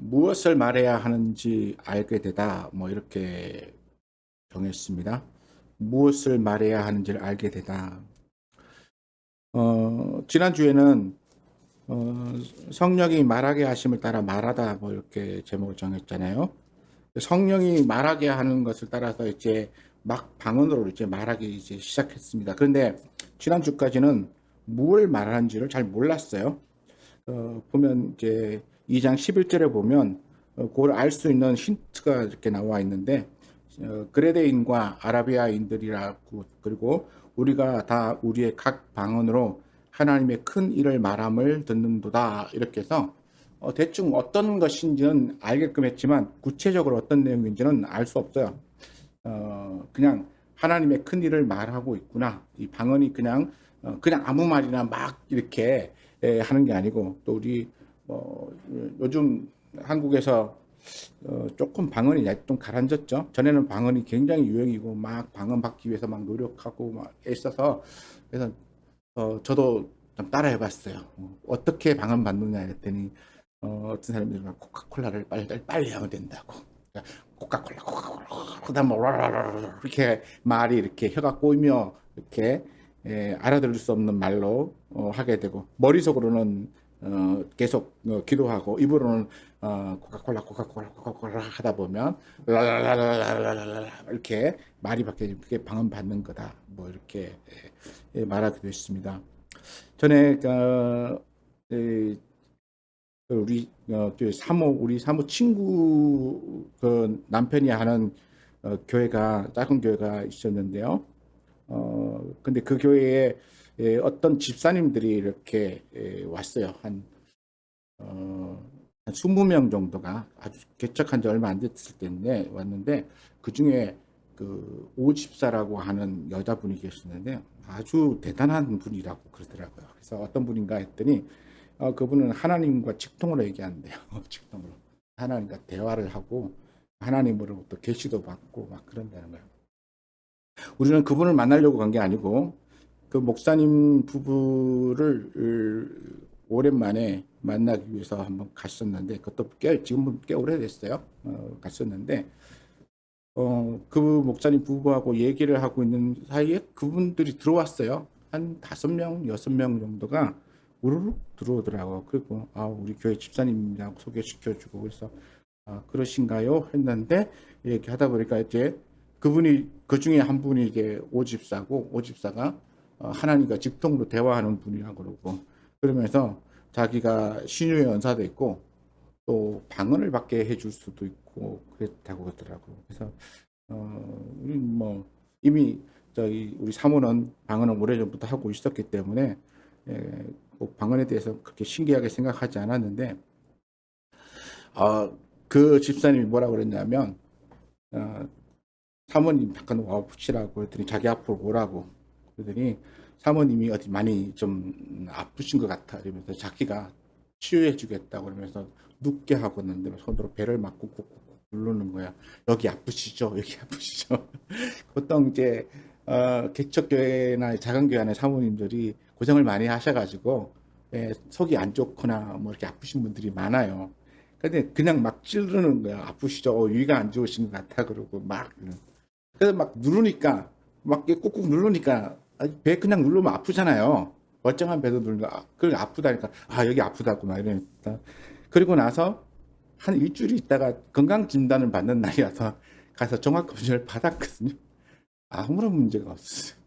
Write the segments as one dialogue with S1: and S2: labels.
S1: 무엇을 말해야 하는지 알게 되다. 뭐 이렇게 정했습니다. 무엇을 말해야 하는지를 알게 되다. 지난주에는 성령이 말하게 하심을 따라 말하다 뭐 이렇게 제목을 정했잖아요. 성령이 말하게 하는 것을 따라서 이제 막 방언으로 이제 말하기 이제 시작했습니다. 그런데 지난주까지는 뭘 말하는지를 잘 몰랐어요. 보면 이제 2장 11절에 보면 그걸 알 수 있는 힌트가 이렇게 나와 있는데 그레데인과 아라비아인들이라고 그리고 우리가 다 우리의 각 방언으로 하나님의 큰 일을 말함을 듣는도다 이렇게 해서 대충 어떤 것인지는 알게끔 했지만 구체적으로 어떤 내용인지는 알 수 없어요. 그냥 하나님의 큰 일을 말하고 있구나. 이 방언이 그냥 아무 말이나 막 이렇게 하는 게 아니고 또 우리 요즘 한국에서 조금 방언이 좀 가라앉았죠. 전에는 방언이 굉장히 유행이고 막 방언 받기 위해서 막 노력하고 막 애써서 그래서 저도 좀 따라해봤어요. 어떻게 방언 받느냐 했더니 어떤 사람들이 막 코카콜라를 빨리 하면 된다고. 그러니까 코카콜라 그다음 이렇게 말이 이렇게 혀가 꼬이며 이렇게 알아들을 수 없는 말로 하게 되고 머릿속으로는 계속 기도하고 입으로는 코카콜라 하다 보면 랄랄랄랄랄랄 이렇게 말이 바뀌어지면 그게 방언 받는 거다. 뭐 이렇게 말하기도 했습니다. 전에 우리 사모 친구 그 남편이 하는 교회가 작은 교회가 있었는데요. 근데 그 교회에 어떤 집사님들이 이렇게 왔어요. 한 20명 정도가 아주 개척한 지 얼마 안 됐을 때인데 왔는데 그 중에 그 오집사라고 하는 여자분이 계셨는데 아주 대단한 분이라고 그러더라고요. 그래서 어떤 분인가 했더니 그분은 하나님과 직통으로 얘기한대요. 직통으로. 하나님과 대화를 하고 하나님으로부터 계시도 받고 막 그런다는 거예요. 우리는 그분을 만나려고 간 게 아니고 그 목사님 부부를 오랜만에 만나기 위해서 한번 갔었는데 그것도 지금은 꽤 오래됐어요. 갔었는데 그 목사님 부부하고 얘기를 하고 있는 사이에 그분들이 들어왔어요. 한 5명, 6명 정도가 우르륵 들어오더라고요. 그리고 우리 교회 집사님이라고 소개시켜주고 그래서 그러신가요? 했는데 얘기하다 보니까 이제 그분이 그 중에 한 분이 이제 오집사고 오집사가 하나님과 직통으로 대화하는 분이라고 그러고 그러면서 자기가 신유의 연사도 있고 또 방언을 받게 해줄 수도 있고 그랬다고 그러더라고요. 그래서 뭐 이미 우리 사모는 방언을 오래전부터 하고 있었기 때문에 꼭 방언에 대해서 그렇게 신기하게 생각하지 않았는데 그 집사님이 뭐라고 그랬냐면 사모님 잠깐 와보시라고 했더니 자기 앞으로 오라고 그러더니 사모님이 어디 많이 좀 아프신 것 같아 이러면서 자기가 치유해 주겠다고 그러면서 눕게 하고 있는데 손으로 배를 막 꾹꾹꾹 누르는 거야. 여기 아프시죠? 여기 아프시죠? 보통 이제 개척교회나 작은 교회 안에 사모님들이 고생을 많이 하셔가지고 속이 안 좋거나 뭐 이렇게 아프신 분들이 많아요. 근데 그냥 막 찌르는 거야. 아프시죠? 위가 안 좋으신 것 같아 그러고 막 그래서 막 누르니까 막 꾹꾹 누르니까 배 그냥 누르면 아프잖아요. 멀쩡한 배도 누르니까 그게 아프다니까 여기 아프다고 막 이러니까 그리고 나서 한 일주일 있다가 건강 진단을 받는 날이어서 가서 종합검진을 받았거든요. 아무런 문제가 없었어요.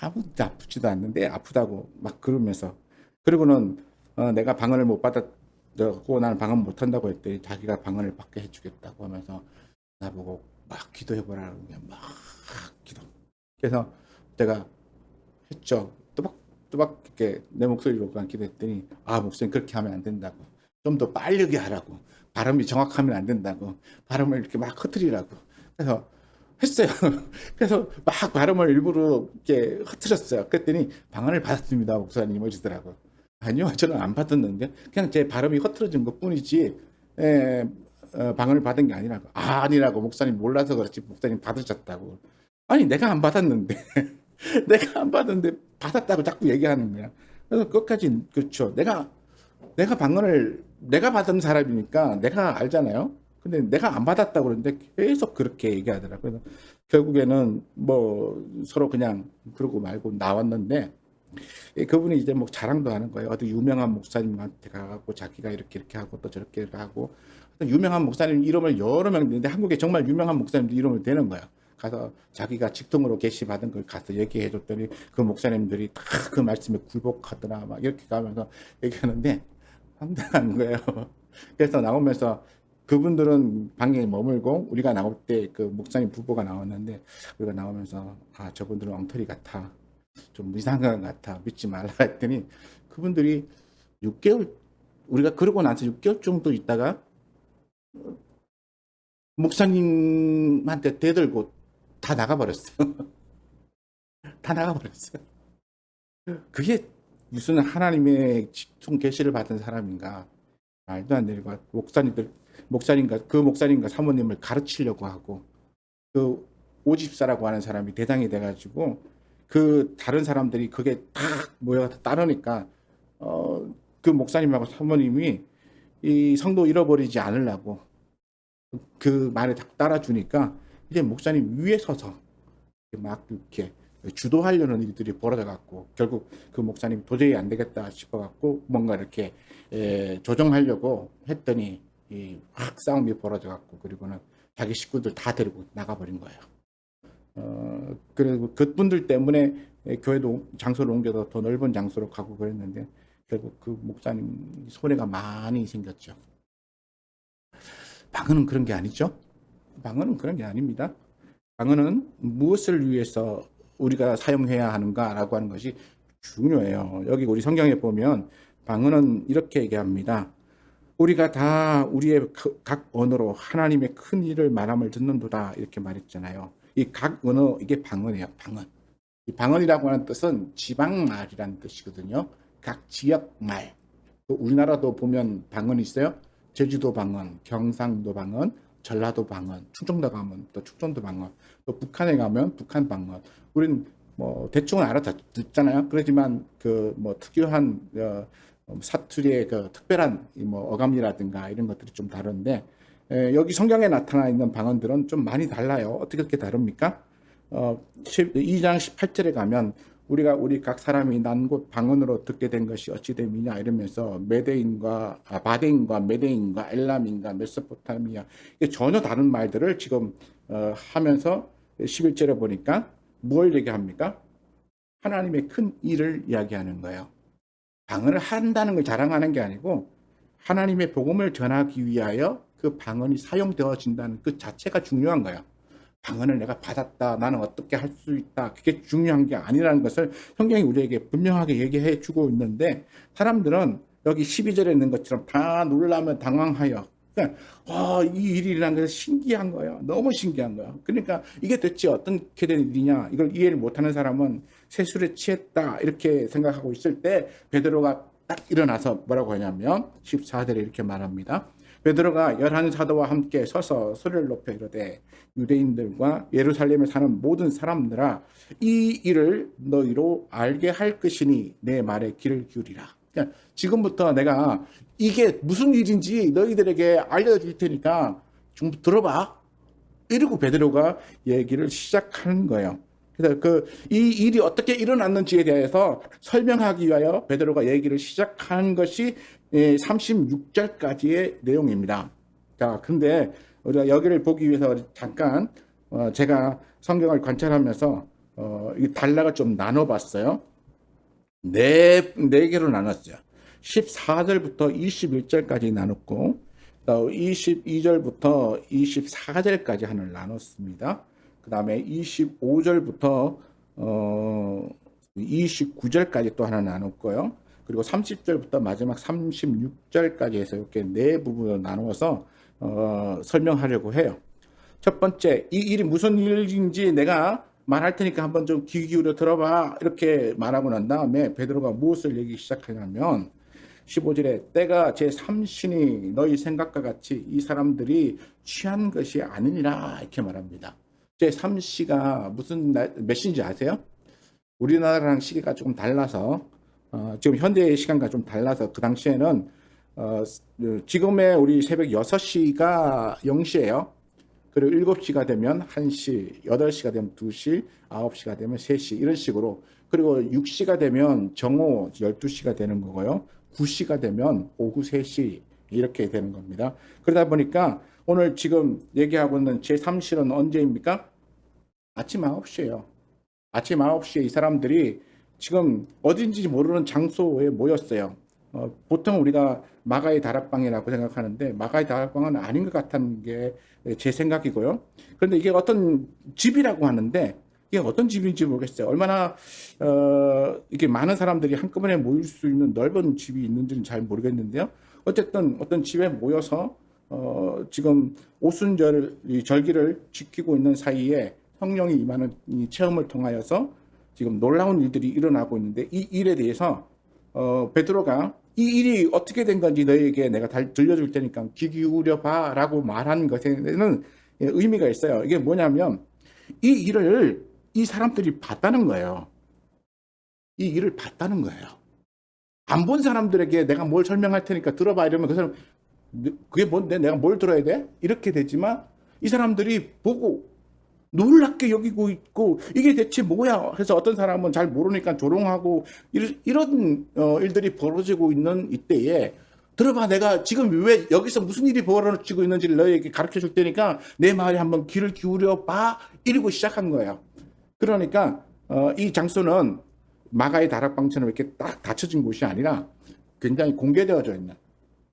S1: 아무도 아프지도 않는데 아프다고 막 그러면서 그리고는 내가 방언을 못 받았고 나는 방언 못 한다고 했더니 자기가 방언을 받게 해주겠다고 하면서 나보고 막 기도해보라는 거야. 막 기도. 그래서 제가 했죠. 또박또박 이렇게 내 목소리로 그냥 기도했더니 목사님 그렇게 하면 안 된다고. 좀 더 빠르게 하라고. 발음이 정확하면 안 된다고. 발음을 이렇게 막 흐트리라고. 그래서 했어요. 그래서 막 발음을 일부러 이렇게 흐트렸어요. 그랬더니 방언을 받았습니다. 목사님 이러시더라고. 아니요, 저는 안 받았는데 그냥 제 발음이 흐트러진 것 뿐이지 방언을 받은 게 아니라고. 아니라고. 목사님 몰라서 그렇지. 목사님 받으셨다고. 아니 내가 안 받았는데 내가 안 받았는데 받았다고 자꾸 얘기하는 거야. 그래서 끝까지 그렇죠. 내가 내가 방언을 내가 받은 사람이니까 내가 알잖아요. 근데 내가 안 받았다고 그러는데 계속 그렇게 얘기하더라고요. 그래서 결국에는 뭐 서로 그냥 그러고 말고 나왔는데 그분이 이제 뭐 자랑도 하는 거예요. 어디 유명한 목사님한테 가고 자기가 이렇게 하고 또 저렇게 하고 유명한 목사님 이름을 여러 명 있는데 한국에 정말 유명한 목사님들 이름을 대는 거야. 가서 자기가 직통으로 계시 받은 걸 가서 얘기해 줬더니 그 목사님들이 다 그 말씀에 굴복하더라 막 이렇게 가면서 얘기하는데 황당한 거예요. 그래서 나오면서 그분들은 방에 머물고 우리가 나올 때 그 목사님 부부가 나왔는데 우리가 나오면서 아 저분들은 엉터리 같아. 좀 이상한 것 같아. 믿지 말라 했더니 그분들이 6개월 우리가 그러고 나서 6개월 정도 있다가 목사님한테 대들고 다 나가버렸어요. 다 나가버렸어요. 그게 무슨 하나님의 직통 계시를 받은 사람인가. 말도 안 되는 것. 목사님과 사모님을 가르치려고 하고 그 오집사라고 하는 사람이 대장이 돼가지고 그 다른 사람들이 그게 다 모여서 따르니까 그 목사님하고 사모님이 이 성도 잃어버리지 않으려고 그 말에 딱 따라주니까 이제 목사님 위에 서서 막 이렇게 주도하려는 일들이 벌어져 갖고 결국 그 목사님 도저히 안 되겠다 싶어 갖고 뭔가 이렇게 조정하려고 했더니 확 싸움이 벌어져 갖고 그리고는 자기 식구들 다 데리고 나가버린 거예요. 그리고 그분들 때문에 교회도 장소를 옮겨서 더 넓은 장소로 가고 그랬는데 결국 그 목사님 손해가 많이 생겼죠. 방언은 그런 게 아니죠. 방언은 그런 게 아닙니다. 방언은 무엇을 위해서 우리가 사용해야 하는가라고 하는 것이 중요해요. 여기 우리 성경에 보면 방언은 이렇게 얘기합니다. 우리가 다 우리의 각 언어로 하나님의 큰 일을 말함을 듣는도다 이렇게 말했잖아요. 이 각 언어 이게 방언이에요. 방언. 이 방언이라고 하는 뜻은 지방말이라는 뜻이거든요. 각 지역 말. 또 우리나라도 보면 방언이 있어요. 제주도 방언, 경상도 방언, 전라도 방언, 충청도 방언, 또 충청도 방언, 또 북한에 가면 북한 방언. 우리는 뭐 대충은 알아듣잖아요. 그렇지만 그 뭐 특유한 사투리의 그 특별한 뭐 어감이라든가 이런 것들이 좀 다른데 여기 성경에 나타나 있는 방언들은 좀 많이 달라요. 어떻게 그렇게 다릅니까? 2장 18절에 가면 우리 각 사람이 난 곳 방언으로 듣게 된 것이 어찌 됨이냐 이러면서 바데인과 메데인과 엘람인과 메소포타미아 이게 전혀 다른 말들을 지금 하면서 11절에 보니까 뭘 얘기합니까? 하나님의 큰 일을 이야기하는 거예요. 방언을 한다는 걸 자랑하는 게 아니고 하나님의 복음을 전하기 위하여 그 방언이 사용되어진다는 그 자체가 중요한 거예요. 방언을 내가 받았다. 나는 어떻게 할 수 있다. 그게 중요한 게 아니라는 것을 성경이 우리에게 분명하게 얘기해 주고 있는데 사람들은 여기 12절에 있는 것처럼 다 놀라며 당황하여 그러니까 이 일이 일어난 것이 신기한 거예요. 너무 신기한 거예요. 그러니까 이게 대체 어떻게 된 일이냐. 이걸 이해를 못하는 사람은 세술에 취했다. 이렇게 생각하고 있을 때 베드로가 딱 일어나서 뭐라고 하냐면 14절에 이렇게 말합니다. 베드로가 11 사도와 함께 서서 소리를 높여 이르되 유대인들과 예루살렘에 사는 모든 사람들아 이 일을 너희로 알게 할 것이니 내 말에 귀를 기울이라. 그러니까 지금부터 내가 이게 무슨 일인지 너희들에게 알려줄 테니까 좀 들어봐. 이러고 베드로가 얘기를 시작하는 거예요. 그래서 이 일이 어떻게 일어났는지에 대해서 설명하기 위하여 베드로가 얘기를 시작한 것이 36절까지의 내용입니다. 자, 근데 우리가 여기를 보기 위해서 잠깐 제가 성경을 관찰하면서 이 단락을 좀 나눠봤어요. 네 개로 나눴어요. 14절부터 21절까지 나눴고 22절부터 24절까지 하나를 나눴습니다. 그 다음에 25절부터 29절까지 또 하나 나눴고요. 그리고 30절부터 마지막 36절까지 해서 이렇게 네 부분으로 나누어서 설명하려고 해요. 첫 번째, 이 일이 무슨 일인지 내가 말할 테니까 한번 좀 귀 기울여 들어봐. 이렇게 말하고 난 다음에 베드로가 무엇을 얘기 시작하냐면 15절에 때가 제3신이 너희 생각과 같이 이 사람들이 취한 것이 아니니라 이렇게 말합니다. 제3시가 무슨 몇 시인지 아세요? 우리나라랑 시기가 조금 달라서 지금 현대의 시간과 좀 달라서 그 당시에는 지금의 우리 새벽 6시가 0시예요. 그리고 7시가 되면 1시, 8시가 되면 2시, 9시가 되면 3시 이런 식으로. 그리고 6시가 되면 정오 12시가 되는 거고요. 9시가 되면 오후 3시 이렇게 되는 겁니다. 그러다 보니까 오늘 지금 얘기하고 있는 제3실은 언제입니까? 아침 9시예요. 아침 9시에 이 사람들이 지금 어딘지 모르는 장소에 모였어요. 보통 우리가 마가의 다락방이라고 생각하는데 마가의 다락방은 아닌 것 같다는 게 제 생각이고요. 그런데 이게 어떤 집이라고 하는데 이게 어떤 집인지 모르겠어요. 얼마나 이게 많은 사람들이 한꺼번에 모일 수 있는 넓은 집이 있는지는 잘 모르겠는데요. 어쨌든 어떤 집에 모여서 지금 오순절 이 절기를 지키고 있는 사이에 성령이 임하는 이 체험을 통하여서 지금 놀라운 일들이 일어나고 있는데 이 일에 대해서 베드로가 이 일이 어떻게 된 건지 너에게 내가 들려줄 테니까 귀 기울여 봐라고 말한 것에는 의미가 있어요. 이게 뭐냐면 이 일을 이 사람들이 봤다는 거예요. 이 일을 봤다는 거예요. 안 본 사람들에게 내가 뭘 설명할 테니까 들어봐 이러면 그 사람 그게 뭔데 내가 뭘 들어야 돼? 이렇게 되지만 이 사람들이 보고 놀랍게 여기고 있고 이게 대체 뭐야? 해서 어떤 사람은 잘 모르니까 조롱하고 이런 일들이 벌어지고 있는 이때에 들어봐 내가 지금 왜 여기서 무슨 일이 벌어지고 있는지를 너에게 가르쳐 줄 테니까 내 말에 한번 귀를 기울여 봐 이러고 시작한 거예요. 그러니까 이 장소는 마가의 다락방처럼 이렇게 딱 닫혀진 곳이 아니라 굉장히 공개되어져 있는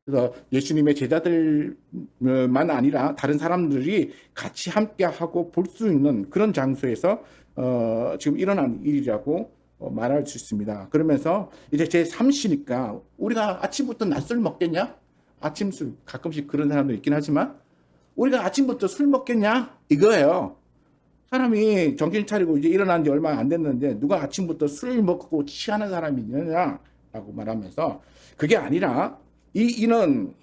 S1: 그래서 예수님의 제자들만 아니라 다른 사람들이 같이 함께하고 볼 수 있는 그런 장소에서 지금 일어난 일이라고 말할 수 있습니다. 그러면서 이제 제3시니까 우리가 아침부터 낮술 먹겠냐? 아침술 가끔씩 그런 사람도 있긴 하지만 우리가 아침부터 술 먹겠냐? 이거예요. 사람이 정신 차리고 이제 일어난 지 얼마 안 됐는데 누가 아침부터 술 먹고 취하는 사람이 있느냐라고 말하면서 그게 아니라 이 일은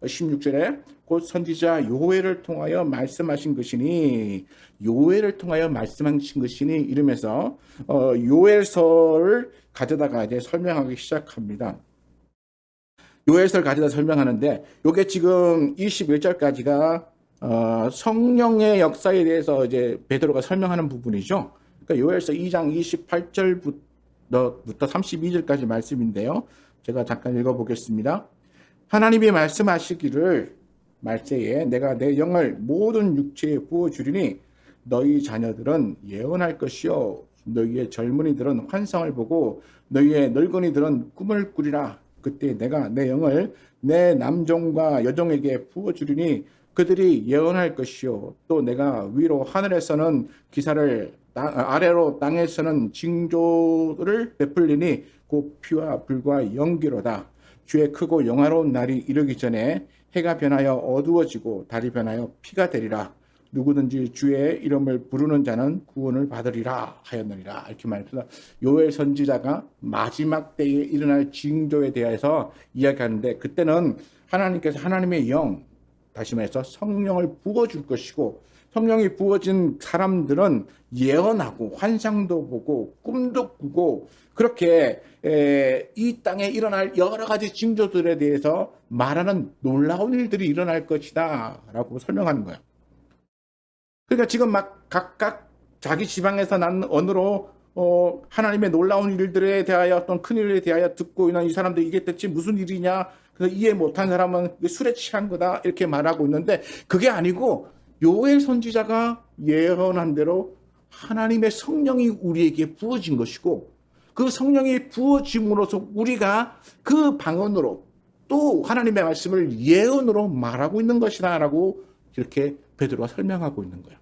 S1: 16절에 곧 선지자 요엘을 통하여 말씀하신 것이니 요엘을 통하여 말씀하신 것이니 이러면서 요엘서를 가져다가 이제 설명하기 시작합니다. 요엘서를 가져다 설명하는데 요게 지금 21절까지가 성령의 역사에 대해서 이제 베드로가 설명하는 부분이죠. 그러니까 요엘서 2장 28절부터 32절까지 말씀인데요. 제가 잠깐 읽어보겠습니다. 하나님이 말씀하시기를 말세에 내가 내 영을 모든 육체에 부어주리니 너희 자녀들은 예언할 것이요 너희의 젊은이들은 환상을 보고 너희의 늙은이들은 꿈을 꾸리라. 그때 내가 내 영을 내 남종과 여종에게 부어주리니 그들이 예언할 것이요 또 내가 위로 하늘에서는 기사를 아래로 땅에서는 징조를 베풀리니 곧 피와 불과 연기로다. 주의 크고 영화로운 날이 이르기 전에 해가 변하여 어두워지고 달이 변하여 피가 되리라. 누구든지 주의 이름을 부르는 자는 구원을 받으리라 하였느니라. 이렇게 말해서 요엘 선지자가 마지막 때에 일어날 징조에 대해서 이야기하는데 그때는 하나님께서 하나님의 영 다시 말해서 성령을 부어줄 것이고 성령이 부어진 사람들은 예언하고 환상도 보고 꿈도 꾸고 그렇게 이 땅에 일어날 여러 가지 징조들에 대해서 말하는 놀라운 일들이 일어날 것이다 라고 설명하는 거예요. 그러니까 지금 막 각각 자기 지방에서 난 언어로 하나님의 놀라운 일들에 대하여 어떤 큰 일에 대하여 듣고 있는 이 사람들 이게 대체 무슨 일이냐 그래서 이해 못한 사람은 술에 취한 거다 이렇게 말하고 있는데 그게 아니고 요엘 선지자가 예언한 대로 하나님의 성령이 우리에게 부어진 것이고 그 성령이 부어짐으로써 우리가 그 방언으로 또 하나님의 말씀을 예언으로 말하고 있는 것이다 라고 이렇게 베드로가 설명하고 있는 거예요.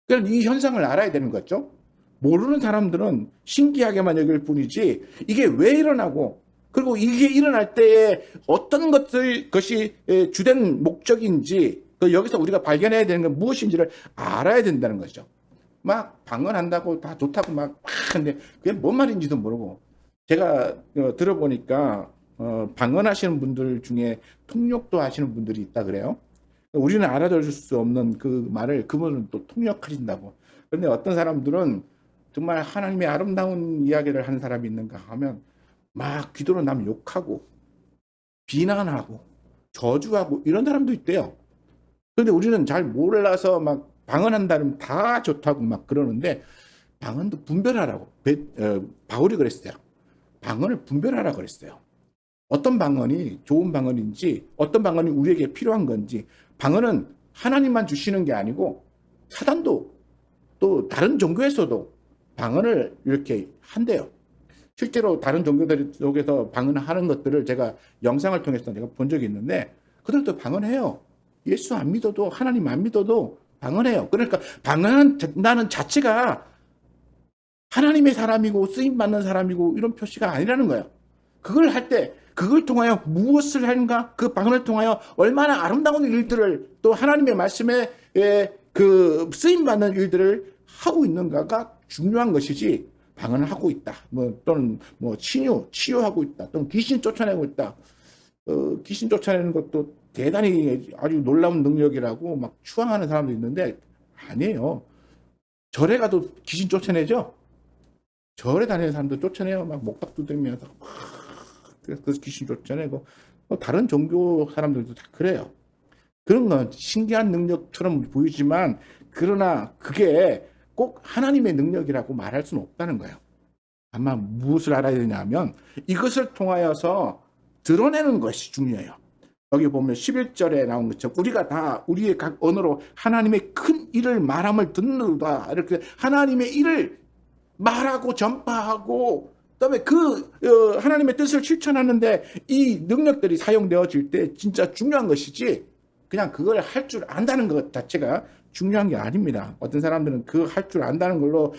S1: 그러니까 이 현상을 알아야 되는 거죠. 모르는 사람들은 신기하게만 여길 뿐이지 이게 왜 일어나고 그리고 이게 일어날 때에 어떤 것이 주된 목적인지 여기서 우리가 발견해야 되는 건 무엇인지를 알아야 된다는 거죠. 막 방언한다고 다 좋다고 막 근데 그게 뭔 말인지도 모르고 제가 들어보니까 방언하시는 분들 중에 통역도 하시는 분들이 있다 그래요. 우리는 알아들을 수 없는 그 말을 그분은 또 통역하신다고. 그런데 어떤 사람들은 정말 하나님의 아름다운 이야기를 하는 사람이 있는가 하면 막 기도로 남 욕하고 비난하고 저주하고 이런 사람도 있대요. 그런데 우리는 잘 몰라서 막 방언한다면 다 좋다고 막 그러는데 방언도 분별하라고 바울이 그랬어요. 방언을 분별하라 그랬어요. 어떤 방언이 좋은 방언인지 어떤 방언이 우리에게 필요한 건지. 방언은 하나님만 주시는 게 아니고 사단도 또 다른 종교에서도 방언을 이렇게 한대요. 실제로 다른 종교들 속에서 방언하는 것들을 제가 영상을 통해서 제가 본 적이 있는데 그들도 방언해요. 예수 안 믿어도 하나님 안 믿어도 방언해요. 그러니까 방언한다는 자체가 하나님의 사람이고 쓰임받는 사람이고 이런 표시가 아니라는 거예요. 그걸 할 때 그걸 통하여 무엇을 하는가? 그 방언을 통하여 얼마나 아름다운 일들을 또 하나님의 말씀에 그 쓰임받는 일들을 하고 있는가가 중요한 것이지 방언을 하고 있다. 또는 치유하고 있다. 또는 귀신 쫓아내고 있다. 귀신 쫓아내는 것도 대단히 아주 놀라운 능력이라고 막 추앙하는 사람도 있는데 아니에요. 절에 가도 귀신 쫓아내죠. 절에 다니는 사람도 쫓아내요. 막 목탁 두드리면서 그 귀신 쫓아내고 다른 종교 사람들도 다 그래요. 그런 건 신기한 능력처럼 보이지만 그러나 그게 꼭 하나님의 능력이라고 말할 수는 없다는 거예요. 다만 무엇을 알아야 되냐면 이것을 통하여서 드러내는 것이 중요해요. 여기 보면 11절에 나온 것처럼 우리가 다 우리의 각 언어로 하나님의 큰 일을 말함을 듣는다. 이렇게 하나님의 일을 말하고 전파하고 그다음에 하나님의 뜻을 실천하는데 이 능력들이 사용되어질 때 진짜 중요한 것이지 그냥 그걸 할 줄 안다는 것 자체가 중요한 게 아닙니다. 어떤 사람들은 그 할 줄 안다는 걸로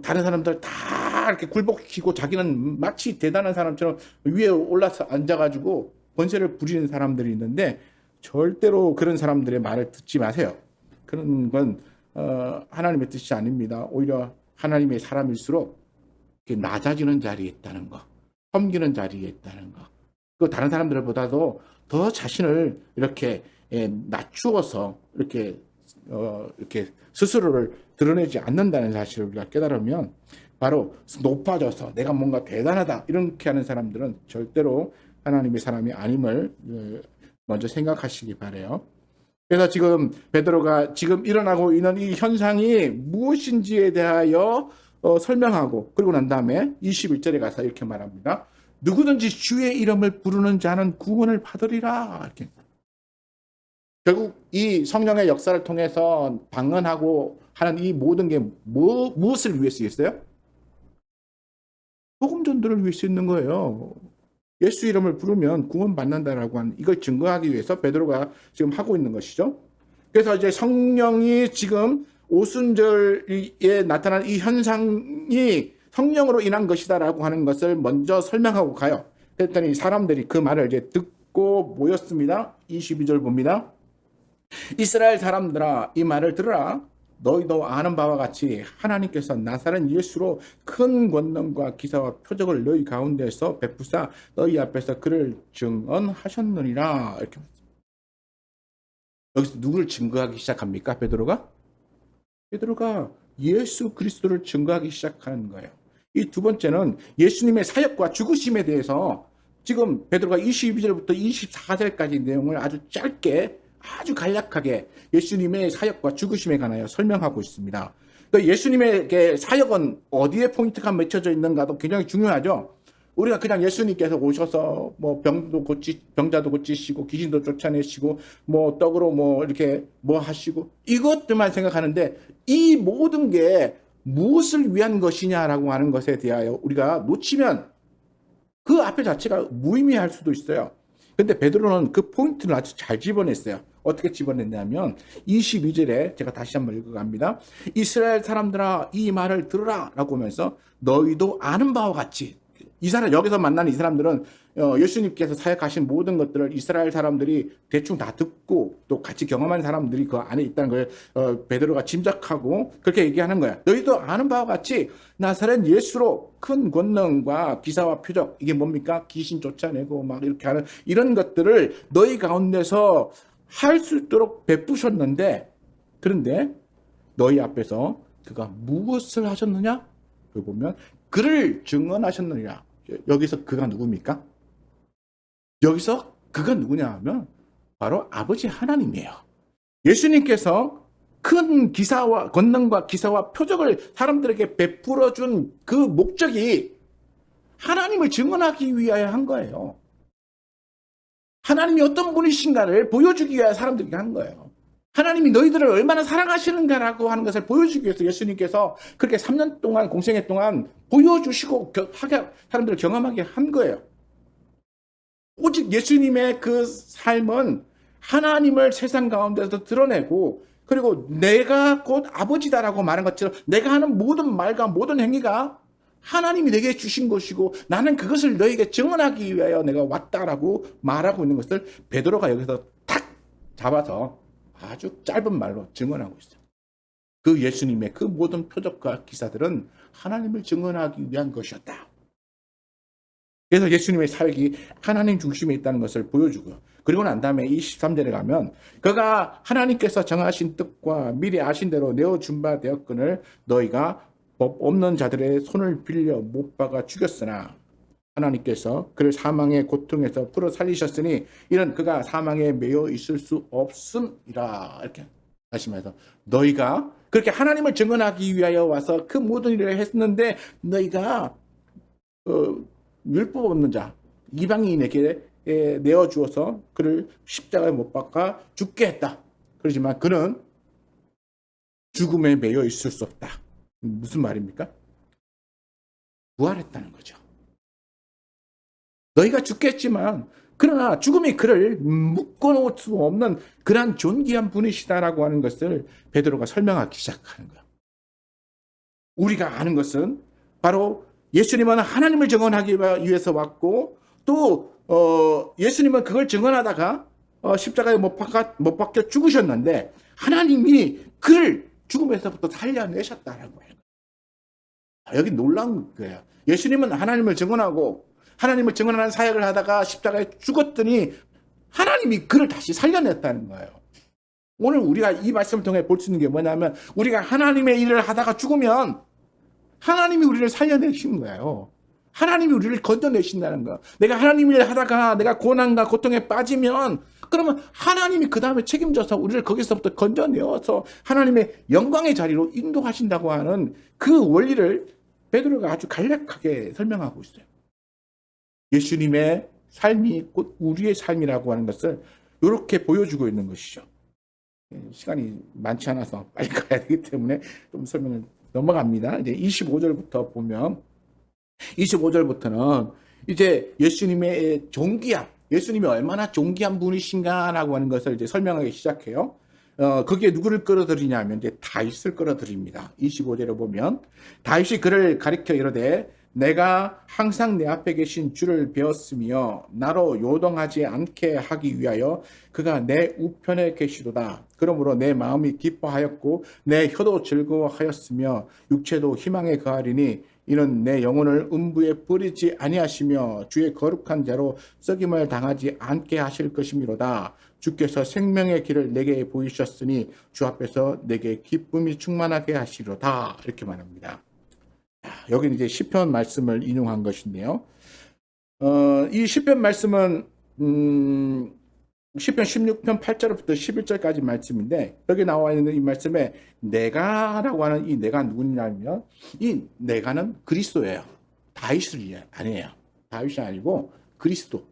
S1: 다른 사람들 다 이렇게 굴복시키고 자기는 마치 대단한 사람처럼 위에 올라서 앉아가지고 권세를 부리는 사람들이 있는데 절대로 그런 사람들의 말을 듣지 마세요. 그런 건 하나님의 뜻이 아닙니다. 오히려 하나님의 사람일수록 낮아지는 자리에 있다는 거, 섬기는 자리에 있다는 거. 그 다른 사람들보다도 더 자신을 이렇게 낮추어서 이렇게 스스로를 드러내지 않는다는 사실을 우리가 깨달으면 바로 높아져서 내가 뭔가 대단하다 이렇게 하는 사람들은 절대로 하나님의 사람이 아님을 먼저 생각하시기 바라요. 그래서 지금 베드로가 지금 일어나고 있는 이 현상이 무엇인지에 대하여 설명하고 그리고 난 다음에 21절에 가서 이렇게 말합니다. 누구든지 주의 이름을 부르는 자는 구원을 받으리라. 이렇게. 결국 이 성령의 역사를 통해서 방언하고 하는 이 모든 게 무엇을 위해 쓰였어요? 복음 전도를 위해 쓰는 거예요. 예수 이름을 부르면 구원받는다라고 하는 이걸 증거하기 위해서 베드로가 지금 하고 있는 것이죠. 그래서 이제 성령이 지금 오순절에 나타난 이 현상이 성령으로 인한 것이다라고 하는 것을 먼저 설명하고 가요. 그랬더니 사람들이 그 말을 이제 듣고 모였습니다. 22절 봅니다. 이스라엘 사람들아 이 말을 들으라. 너희도 아는 바와 같이 하나님께서 나사렛 예수로 큰 권능과 기사와 표적을 너희 가운데서 베푸사 너희 앞에서 그를 증언하셨느니라. 이렇게 여기서 누구를 증거하기 시작합니까? 베드로가 예수 그리스도를 증거하기 시작하는 거예요. 이 두 번째는 예수님의 사역과 죽으심에 대해서 지금 베드로가 22절부터 24절까지 내용을 아주 짧게 아주 간략하게 예수님의 사역과 죽으심에 관하여 설명하고 있습니다. 그러니까 예수님의 사역은 어디에 포인트가 맺혀져 있는가도 굉장히 중요하죠. 우리가 그냥 예수님께서 오셔서 병자도 고치시고 귀신도 쫓아내시고 떡으로 이렇게 하시고 이것들만 생각하는데 이 모든 게 무엇을 위한 것이냐라고 하는 것에 대하여 우리가 놓치면 그 앞에 자체가 무의미할 수도 있어요. 근데 베드로는 그 포인트를 아주 잘 집어냈어요. 어떻게 집어냈냐면 22절에 제가 다시 한번 읽어갑니다. 이스라엘 사람들아 이 말을 들으라 라고 하면서 너희도 아는 바와 같이 여기서 만나는 이 사람들은 예수님께서 사역하신 모든 것들을 이스라엘 사람들이 대충 다 듣고 또 같이 경험한 사람들이 그 안에 있다는 걸 베드로가 짐작하고 그렇게 얘기하는 거야. 너희도 아는 바와 같이 나사렛 예수로 큰 권능과 기사와 표적 이게 뭡니까? 귀신 쫓아내고 막 이렇게 하는 이런 것들을 너희 가운데서 할 수 있도록 베푸셨는데 그런데 너희 앞에서 그가 무엇을 하셨느냐? 여기 보면 그를 증언하셨느냐. 여기서 그가 누굽니까? 여기서 그가 누구냐 하면 바로 아버지 하나님이에요. 예수님께서 큰 기사와 권능과 기사와 표적을 사람들에게 베풀어 준 그 목적이 하나님을 증언하기 위하여 한 거예요. 하나님이 어떤 분이신가를 보여주기 위하여 사람들에게 한 거예요. 하나님이 너희들을 얼마나 사랑하시는가라고 하는 것을 보여주기 위해서 예수님께서 그렇게 3년 동안 공생애 동안 보여주시고 사람들을 경험하게 한 거예요. 오직 예수님의 그 삶은 하나님을 세상 가운데서 드러내고, 그리고 내가 곧 아버지다라고 말한 것처럼 내가 하는 모든 말과 모든 행위가 하나님이 내게 주신 것이고 나는 그것을 너에게 증언하기 위하여 내가 왔다라고 말하고 있는 것을 베드로가 여기서 탁 잡아서 아주 짧은 말로 증언하고 있어요. 그 예수님의 그 모든 표적과 기사들은 하나님을 증언하기 위한 것이었다. 그래서 예수님의 사역이 하나님 중심에 있다는 것을 보여주고요. 그리고 난 다음에 23절에 가면 그가 하나님께서 정하신 뜻과 미리 아신 대로 내어준 바 되었거늘 너희가 법 없는 자들의 손을 빌려 못 박아 죽였으나 하나님께서 그를 사망의 고통에서 풀어 살리셨으니 이는 그가 사망에 매여 있을 수 없음이라. 이렇게 하시면서 너희가 그렇게 하나님을 증언하기 위하여 와서 그 모든 일을 했는데 너희가 율법 없는 자 이방인에게 내어주어서 그를 십자가에 못 박아 죽게 했다. 그러지만 그는 죽음에 매여 있을 수 없다. 무슨 말입니까? 부활했다는 거죠. 너희가 죽겠지만 그러나 죽음이 그를 묶어놓을 수 없는 그러한 존귀한 분이시다라고 하는 것을 베드로가 설명하기 시작하는 거예요. 우리가 아는 것은 바로 예수님은 하나님을 증언하기 위해서 왔고 또 예수님은 그걸 증언하다가 십자가에 못 박혀 죽으셨는데 하나님이 그를 죽음에서부터 살려내셨다라고 해요. 여기 놀라운 거예요. 예수님은 하나님을 증언하고 하나님을 증언하는 사역을 하다가 십자가에 죽었더니 하나님이 그를 다시 살려냈다는 거예요. 오늘 우리가 이 말씀을 통해 볼 수 있는 게 뭐냐면 우리가 하나님의 일을 하다가 죽으면 하나님이 우리를 살려내신 거예요. 하나님이 우리를 건져내신다는 거예요. 내가 하나님 일을 하다가 내가 고난과 고통에 빠지면 그러면 하나님이 그 다음에 책임져서 우리를 거기서부터 건져내어서 하나님의 영광의 자리로 인도하신다고 하는 그 원리를 베드로가 아주 간략하게 설명하고 있어요. 예수님의 삶이 곧 우리의 삶이라고 하는 것을 이렇게 보여주고 있는 것이죠. 시간이 많지 않아서 빨리 가야 되기 때문에 좀 설명을 넘어갑니다. 이제 25절부터 보면 25절부터는 이제 예수님의 존귀함, 예수님이 얼마나 존귀한 분이신가라고 하는 것을 이제 설명하기 시작해요. 거기에 누구를 끌어들이냐면 이제 다윗을 끌어들입니다. 25절에 보면 다윗이 그를 가리켜 이르되 내가 항상 내 앞에 계신 주를 배웠으며 나로 요동하지 않게 하기 위하여 그가 내 우편에 계시도다. 그러므로 내 마음이 기뻐하였고 내 혀도 즐거워하였으며 육체도 희망에 거하리니 이는 내 영혼을 음부에 뿌리지 아니하시며 주의 거룩한 자로 썩임을 당하지 않게 하실 것이미로다. 주께서 생명의 길을 내게 보이셨으니 주 앞에서 내게 기쁨이 충만하게 하시리로다. 이렇게 말합니다. 여기는 이제 시편 말씀을 인용한 것인데요. 이 시편 말씀은 시편 16편 8절부터 11절까지 말씀인데 여기 나와 있는 이 말씀에 내가라고 하는 이 내가 누구냐면 이 내가는 그리스도예요. 다윗이 아니에요. 다윗이 아니고 그리스도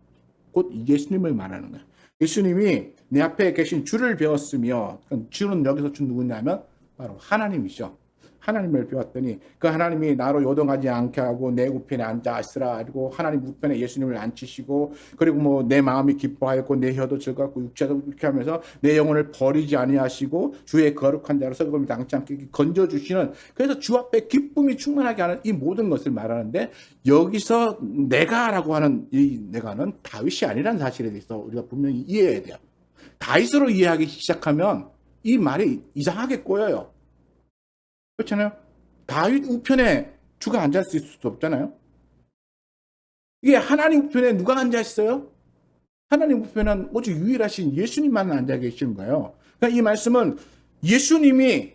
S1: 곧 예수님을 말하는 거예요. 예수님이 내 앞에 계신 주를 배웠으며 주는 여기서 주 누구냐면 바로 하나님이죠. 하나님을 배웠더니 그 하나님이 나로 요동하지 않게 하고 내 우편에 앉아 있으라. 그리고 하나님 우편에 예수님을 앉히시고 그리고 뭐 내 마음이 기뻐하였고 내 혀도 즐겁고 육체도 이렇게 하면서 내 영혼을 버리지 아니하시고 주의 거룩한 자로 썩음을 당치 않게 건져주시는, 그래서 주 앞에 기쁨이 충만하게 하는 이 모든 것을 말하는데 여기서 내가라고 하는 이 내가는 다윗이 아니라는 사실에 대해서 우리가 분명히 이해해야 돼요. 다윗으로 이해하기 시작하면 이 말이 이상하게 꼬여요. 그렇잖아요. 다윗 우편에 주가 앉아있을 수도 없잖아요. 이게 하나님 우편에 누가 앉아있어요? 하나님 우편은 오직 유일하신 예수님만 앉아 계시는 거예요. 그러니까 이 말씀은 예수님이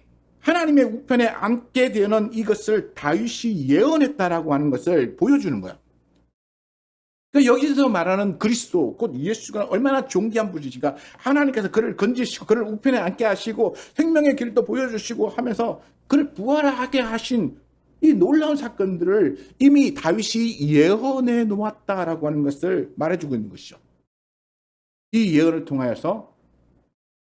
S1: 하나님의 우편에 앉게 되는 이것을 다윗이 예언했다라고 하는 것을 보여주는 거예요. 그러니까 여기서 말하는 그리스도, 곧 예수가 얼마나 존귀한 분이신가. 하나님께서 그를 건지시고 그를 우편에 앉게 하시고 생명의 길도 보여주시고 하면서 그를 부활하게 하신 이 놀라운 사건들을 이미 다윗이 예언해 놓았다라고 하는 것을 말해주고 있는 것이죠. 이 예언을 통하여서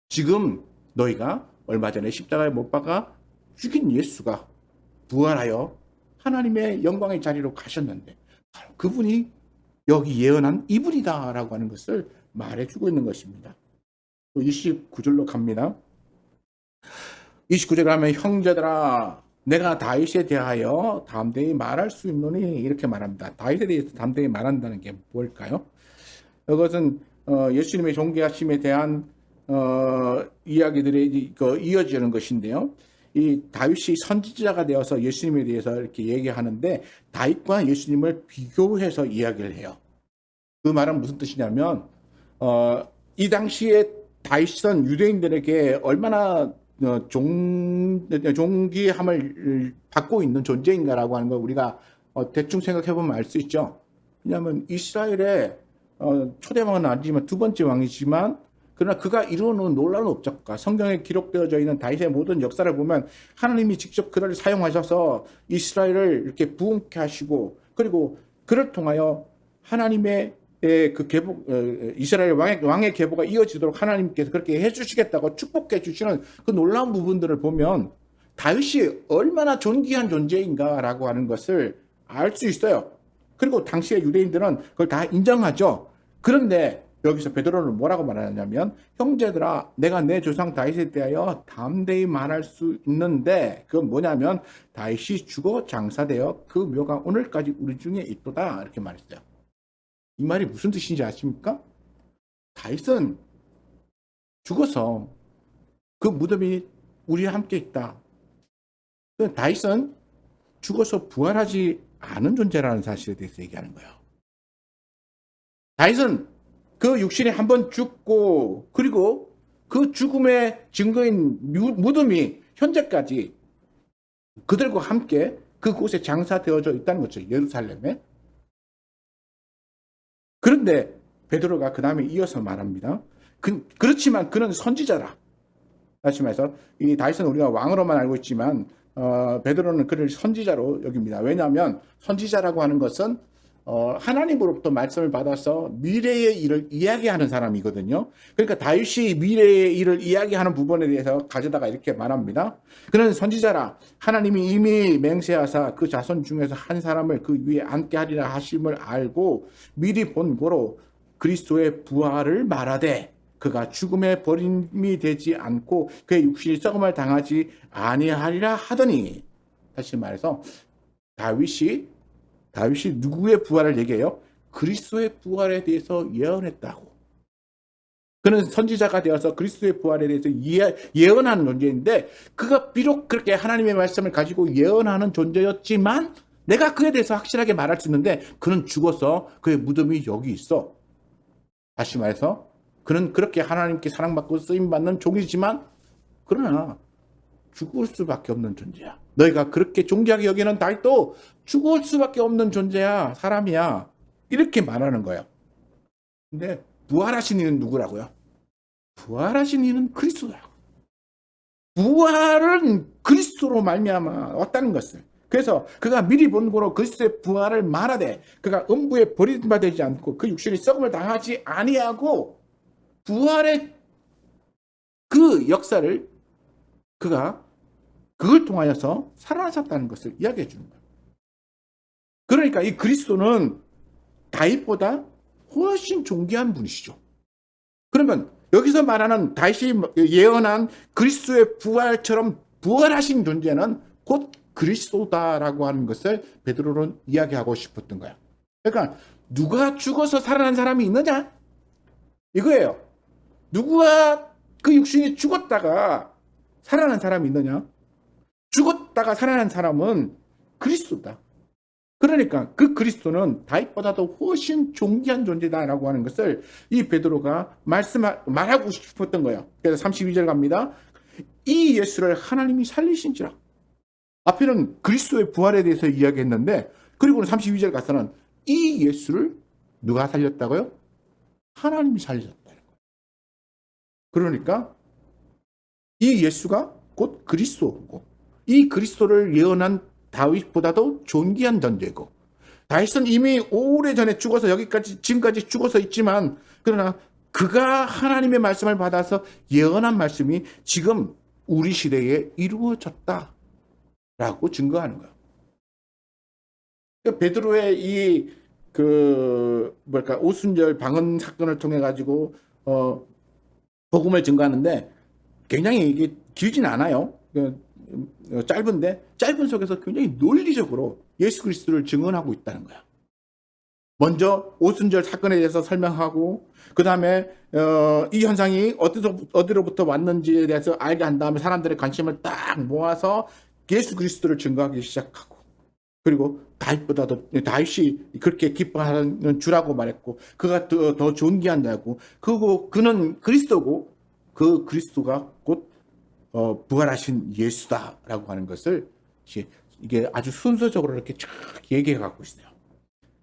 S1: 지금 너희가 얼마 전에 십자가에 못 박아 죽인 예수가 부활하여 하나님의 영광의 자리로 가셨는데 바로 그분이 여기 예언한 이분이다라고 하는 것을 말해주고 있는 것입니다. 29절로 갑니다. 29절에 가면 형제들아 내가 다윗에 대하여 담대히 말할 수 있노니 이렇게 말합니다. 다윗에 대해서 담대히 말한다는 게 뭘까요? 이것은 예수님의 존귀하심에 대한 이야기들이 이어지는 것인데요. 이 다윗이 선지자가 되어서 예수님에 대해서 이렇게 얘기하는데 다윗과 예수님을 비교해서 이야기를 해요. 그 말은 무슨 뜻이냐면 이 당시에 다윗은 유대인들에게 얼마나 존귀함을 받고 있는 존재인가라고 하는 걸 우리가 대충 생각해 보면 알 수 있죠. 왜냐하면 이스라엘의 초대왕은 아니지만 두 번째 왕이지만 그러나 그가 이루어놓은 놀라운 업적과 성경에 기록되어져 있는 다윗의 모든 역사를 보면 하나님이 직접 그를 사용하셔서 이스라엘을 이렇게 부흥케 하시고 그리고 그를 통하여 하나님의 그 계보, 이스라엘 왕의 계보가 이어지도록 하나님께서 그렇게 해주시겠다고 축복해 주시는 그 놀라운 부분들을 보면 다윗이 얼마나 존귀한 존재인가라고 하는 것을 알 수 있어요. 그리고 당시의 유대인들은 그걸 다 인정하죠. 그런데 여기서 베드로는 뭐라고 말하냐면 형제들아 내가 내 조상 다윗에 대하여 담대히 말할 수 있는데 그건 뭐냐면 다윗이 죽어 장사되어 그 묘가 오늘까지 우리 중에 있도다 이렇게 말했어요. 이 말이 무슨 뜻인지 아십니까? 다윗은 죽어서 그 무덤이 우리와 함께 있다. 다윗은 죽어서 부활하지 않은 존재라는 사실에 대해서 얘기하는 거예요. 다윗은 그 육신이 한번 죽고 그리고 그 죽음의 증거인 무덤이 현재까지 그들과 함께 그곳에 장사되어져 있다는 거죠. 예루살렘에. 그런데 베드로가 그 다음에 이어서 말합니다. 그렇지만 그는 선지자라. 다시 말해서 이 다윗은 우리가 왕으로만 알고 있지만 베드로는 그를 선지자로 여깁니다. 왜냐하면 선지자라고 하는 것은 하나님으로부터 말씀을 받아서 미래의 일을 이야기하는 사람이거든요. 그러니까 다윗이 미래의 일을 이야기하는 부분에 대해서 가져다가 이렇게 말합니다. 그는 선지자라 하나님이 이미 맹세하사 그 자손 중에서 한 사람을 그 위에 앉게 하리라 하심을 알고 미리 본 고로 그리스도의 부활을 말하되 그가 죽음에 버림이 되지 않고 그의 육신이 썩음을 당하지 아니하리라 하더니 다시 말해서 다윗이 누구의 부활을 얘기해요? 그리스도의 부활에 대해서 예언했다고. 그는 선지자가 되어서 그리스도의 부활에 대해서 예언하는 존재인데 그가 비록 그렇게 하나님의 말씀을 가지고 예언하는 존재였지만 내가 그에 대해서 확실하게 말할 수 있는데 그는 죽어서 그의 무덤이 여기 있어. 다시 말해서 그는 그렇게 하나님께 사랑받고 쓰임받는 종이지만 그러나 죽을 수밖에 없는 존재야. 너희가 그렇게 존귀하게 여기는 다윗도 죽을 수밖에 없는 존재야. 사람이야. 이렇게 말하는 거예요. 근데 부활하신 이는 누구라고요? 부활하신 이는 그리스도야. 부활은 그리스도로 말미암아 왔다는 것을. 그래서 그가 미리 본 고로 그리스도의 부활을 말하되 그가 음부에 버림받지 않고 그 육신이 썩음을 당하지 아니하고 부활의 그 역사를 그가 그걸 통하여서 살아나셨다는 것을 이야기해 주는 거예요. 그러니까 이 그리스도는 다윗보다 훨씬 존귀한 분이시죠. 그러면 여기서 말하는 다윗이 예언한 그리스도의 부활처럼 부활하신 존재는 곧 그리스도다라고 하는 것을 베드로는 이야기하고 싶었던 거야. 그러니까 누가 죽어서 살아난 사람이 있느냐? 이거예요. 누가 그 육신이 죽었다가 살아난 사람이 있느냐? 죽었다가 살아난 사람은 그리스도다. 그러니까 그 그리스도는 다윗보다도 훨씬 존귀한 존재다라고 하는 것을 이 베드로가 말하고 싶었던 거예요. 그래서 32절 갑니다. 이 예수를 하나님이 살리신지라. 앞에는 그리스도의 부활에 대해서 이야기했는데, 그리고는 32절 가서는 이 예수를 누가 살렸다고요? 하나님이 살렸다는 거예요. 그러니까 이 예수가 곧 그리스도고, 이 그리스도를 예언한 다윗보다도 존귀한 존재고, 다윗은 이미 오래전에 죽어서 여기까지 지금까지 죽어서 있지만, 그러나 그가 하나님의 말씀을 받아서 예언한 말씀이 지금 우리 시대에 이루어졌다라고 증거하는 거예요. 베드로의 이 오순절 방언 사건을 통해 가지고 복음을 증거하는데, 굉장히 이게 길진 않아요. 짧은데 짧은 속에서 굉장히 논리적으로 예수 그리스도를 증언하고 있다는 거야. 먼저 오순절 사건에 대해서 설명하고, 그 다음에 이 현상이 어디로부터 왔는지에 대해서 알게 한 다음에 사람들의 관심을 딱 모아서 예수 그리스도를 증거하기 시작하고, 그리고 다윗이 그렇게 기뻐하는 주라고 말했고, 그가 더 존귀한 자고, 그리고 그는 그리스도고, 그 그리스도가 곧 부활하신 예수다라고 하는 것을 이게 아주 순서적으로 이렇게 쫙 얘기해 갖고 있어요.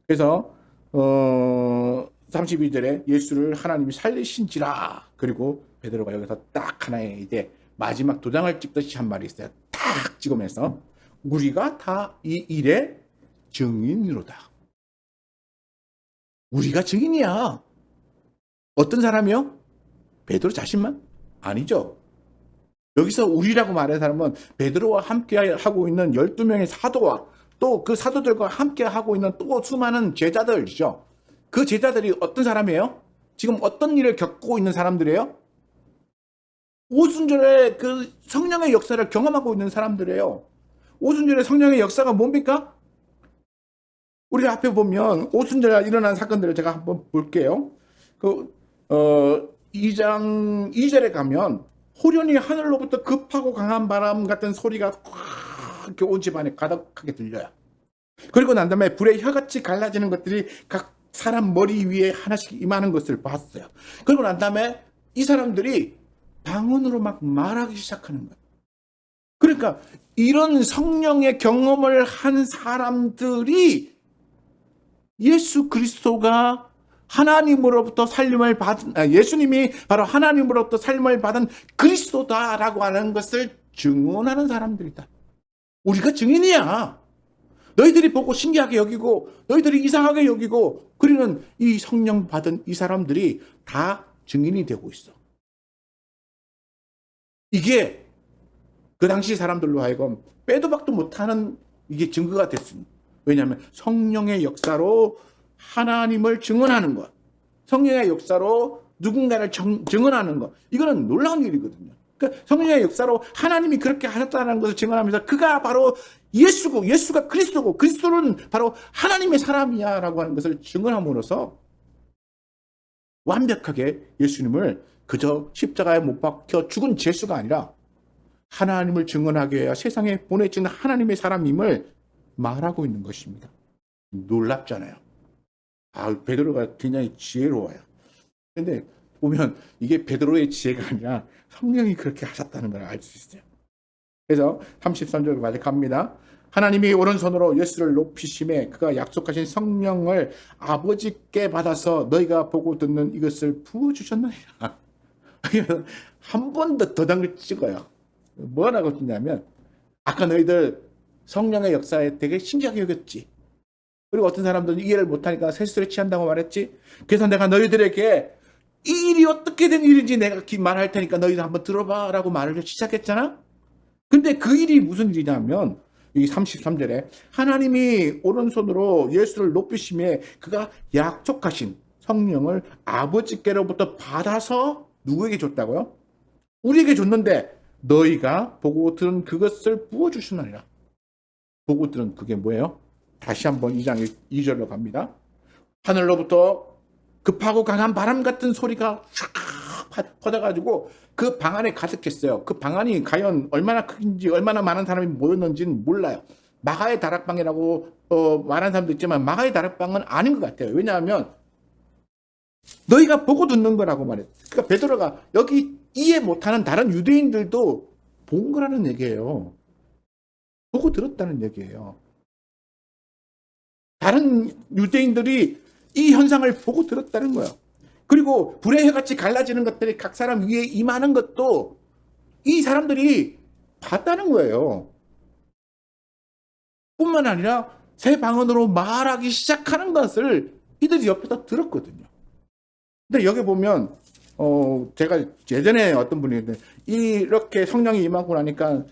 S1: 그래서 32절에 예수를 하나님이 살리신지라. 그리고 베드로가 여기서 딱 하나의 이제 마지막 도장을 찍듯이 한 말이 있어요. 딱 찍으면서 우리가 다 이 일의 증인으로다. 우리가 증인이야. 어떤 사람이요? 베드로 자신만? 아니죠. 여기서 우리라고 말하는 사람은 베드로와 함께 하고 있는 12명의 사도와 또 그 사도들과 함께 하고 있는 또 수많은 제자들이죠. 그 제자들이 어떤 사람이에요? 지금 어떤 일을 겪고 있는 사람들이에요? 오순절에 그 성령의 역사를 경험하고 있는 사람들이에요. 오순절의 성령의 역사가 뭡니까? 우리가 앞에 보면 오순절에 일어난 사건들을 제가 한번 볼게요. 2장 2절에 가면 호련히 하늘로부터 급하고 강한 바람 같은 소리가 확 이렇게 온 집안에 가득하게 들려요. 그리고 난 다음에 불의 혀같이 갈라지는 것들이 각 사람 머리 위에 하나씩 임하는 것을 봤어요. 그리고 난 다음에 이 사람들이 방언으로 막 말하기 시작하는 거예요. 그러니까 이런 성령의 경험을 한 사람들이 예수 그리스도가 하나님으로부터 살림을 받은, 예수님이 바로 하나님으로부터 살림을 받은 그리스도다라고 하는 것을 증언하는 사람들이다. 우리가 증인이야. 너희들이 보고 신기하게 여기고, 너희들이 이상하게 여기고, 그리는 이 성령 받은 이 사람들이 다 증인이 되고 있어. 이게 그 당시 사람들로 하여금 빼도 박도 못하는 이게 증거가 됐습니다. 왜냐하면 성령의 역사로 하나님을 증언하는 것, 성령의 역사로 누군가를 증언하는 것, 이거는 놀라운 일이거든요. 그러니까 성령의 역사로 하나님이 그렇게 하셨다는 것을 증언하면서 그가 바로 예수고, 예수가 그리스도고, 그리스도는 바로 하나님의 사람이야 라고 하는 것을 증언함으로써 완벽하게 예수님을 그저 십자가에 못 박혀 죽은 죄수가 아니라 하나님을 증언하게 해야 세상에 보내진 하나님의 사람임을 말하고 있는 것입니다. 놀랍잖아요. 베드로가 굉장히 지혜로워요. 근데 보면 이게 베드로의 지혜가 아니라 성령이 그렇게 하셨다는 걸 알 수 있어요. 그래서 33절까지 갑니다. 하나님이 오른손으로 예수를 높이심에 그가 약속하신 성령을 아버지께 받아서 너희가 보고 듣는 이것을 부어주셨느니라. 한 번 더 도장을 찍어요. 뭐라고 했냐면, 아까 너희들 성령의 역사에 되게 신기하게 여겼지. 그리고 어떤 사람들은 이해를 못하니까 세수를 취한다고 말했지. 그래서 내가 너희들에게 이 일이 어떻게 된 일인지 내가 말할 테니까 너희들 한번 들어봐 라고 말을 시작했잖아. 근데 그 일이 무슨 일이냐면, 이 33절에 하나님이 오른손으로 예수를 높이심에 그가 약속하신 성령을 아버지께로부터 받아서 누구에게 줬다고요? 우리에게 줬는데 너희가 보고 들은 그것을 부어주시느니라. 보고 들은 그게 뭐예요? 다시 한번 2장 2절로 갑니다. 하늘로부터 급하고 강한 바람 같은 소리가 쫙 퍼져가지고 그 방 안에 가득했어요. 그 방 안이 과연 얼마나 큰지, 얼마나 많은 사람이 모였는지는 몰라요. 마가의 다락방이라고 말하는 사람도 있지만 마가의 다락방은 아닌 것 같아요. 왜냐하면 너희가 보고 듣는 거라고 말해요. 그러니까 베드로가 여기 이해 못하는 다른 유대인들도 본 거라는 얘기예요. 보고 들었다는 얘기예요. 다른 유대인들이 이 현상을 보고 들었다는 거예요. 그리고 불의 혀같이 갈라지는 것들이 각 사람 위에 임하는 것도 이 사람들이 봤다는 거예요. 뿐만 아니라 새 방언으로 말하기 시작하는 것을 이들이 옆에서 들었거든요. 근데 여기 보면 제가 예전에 어떤 분이 이렇게 성령이 임하고 나니까